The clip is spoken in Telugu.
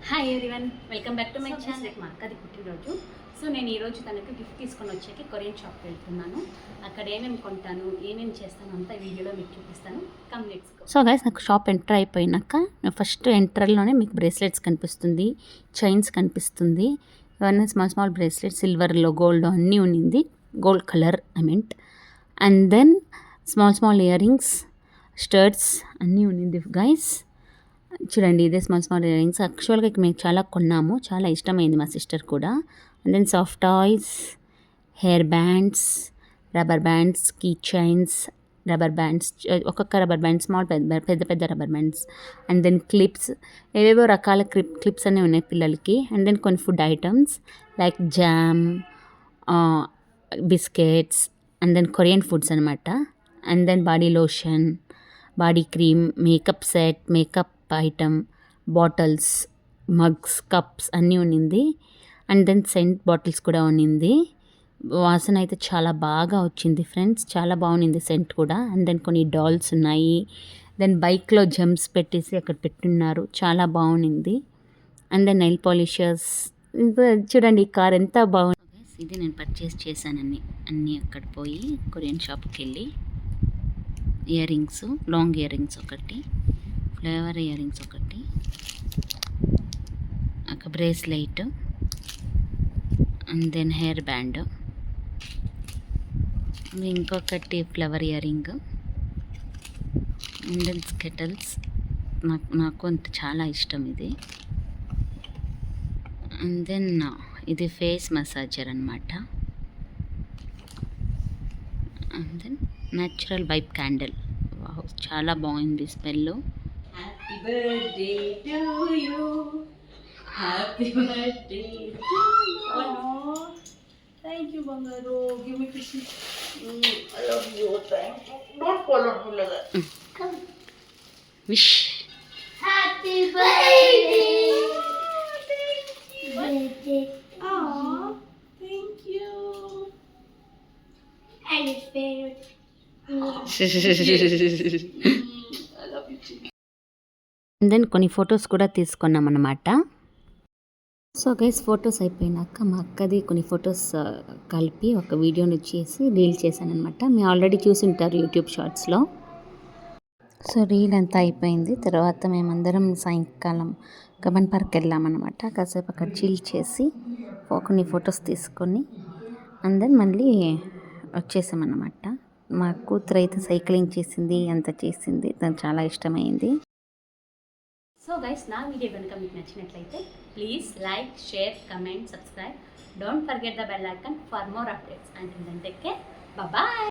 Hi everyone, welcome back to my channel. మా అక్కది పుట్టినరోజు. సో నేను ఈరోజు తనకు గిఫ్ట్ తీసుకొని వచ్చాక కొరియన్ షాప్కి వెళ్తున్నాను. అక్కడ ఏమేమి కొంటాను, ఏమేమి చేస్తాను అంతా వీడియోలో మీకు చూపిస్తాను. Come let's go. So guys, నాకు షాప్ ఎంటర్ అయిపోయినాక ఫస్ట్ ఎంటర్లోనే మీకు బ్రేస్లెట్స్ కనిపిస్తుంది, చైన్స్ కనిపిస్తుంది. ఇవన్నీ స్మాల్ స్మాల్ బ్రేస్లెట్స్, సిల్వర్లో గోల్డ్ అన్నీ ఉన్నింది, gold colour I mean. And then small small earrings, studs అన్నీ ఉన్నింది గైస్. చూడండి, ఇదే స్మాల్ స్మాల్ ఇయర్ రింగ్స్. యాక్చువల్గా మేము చాలా కొన్నాము, చాలా ఇష్టమైంది మా సిస్టర్ కూడా. And then soft toys, hair bands, rubber bands, key chains, rubber bands, ఒక్కొక్క రబ్బర్ బ్యాండ్, స్మాల్ పెద్ద పెద్ద rubber bands. And then clips, ఏవేవో రకాల క్లిప్స్ అన్నీ ఉన్నాయి పిల్లలకి. అండ్ దెన్ కొన్ని food items like jam, biscuits, and then Korean foods అనమాట. And then body lotion, body cream, makeup set, makeup item, bottles, mugs, cups అన్నీ ఉన్నింది. అండ్ దెన్ సెంట్ బాటిల్స్ కూడా ఉన్నింది. వాసన అయితే చాలా బాగా వచ్చింది ఫ్రెండ్స్, చాలా బాగుంది సెంట్ కూడా. అండ్ దెన్ కొన్ని డాల్స్ ఉన్నాయి. దెన్ బైక్లో జంప్స్ పెట్టేసి అక్కడ పెట్టున్నారు, చాలా బాగుంది. And then nail polishers. చూడండి ఈ కార్ ఎంత బాగుంది. ఇది నేను పర్చేస్ చేశాను అన్నీ అక్కడ పోయి కొరియన్ షాప్కి వెళ్ళి. Earrings, long earrings ఒకటి, ఫ్లేవర్ ఇయర్ రింగ్స్ ఒకటి, ఒక bracelet, and then hair band, ఇంకొకటి flower earring, and then skittles. నాకు అంత చాలా ఇష్టం ఇది. అండ్ దెన్ ఇది ఫేస్ మసాజర్ అనమాట. And then natural wipe candle. Wow, చాలా బాగుంది smell. Happy birthday to you. Happy birthday to you. Aww. Thank you, Bangaru. Give me kisses. I love you. Thank you. Don't fall on me like that. Come. Wish. Happy birthday. Birthday. Aww. Thank you. And it's favorite. I love you too. And then కొన్ని ఫొటోస్ కూడా తీసుకున్నాం అన్నమాట. సో గైస్, ఫొటోస్ అయిపోయినాక మా అక్కది కొన్ని ఫొటోస్ కలిపి ఒక వీడియోని చేసి రీల్ చేశాను అనమాట. మీరు ఆల్రెడీ చూసి ఉంటారు యూట్యూబ్ షార్ట్స్లో. సో రీల్ అంతా అయిపోయింది. తర్వాత మేమందరం సాయంకాలం కబన్ పార్క్ వెళ్ళామన్నమాట. కాసేపు అక్కడ చిల్ చేసి కొన్ని ఫొటోస్ తీసుకొని అండ్ దెన్ మళ్ళీ వచ్చేసామన్నమాట. మా కూతురు అయితే సైక్లింగ్ చేసింది, అంత చేసింది, తను చాలా ఇష్టమైంది. సో గైస్, నా వీడియో కనుక మీకు నచ్చినట్లయితే please like, share, comment, subscribe. Don't forget the bell icon for more updates. And then take care. Bye.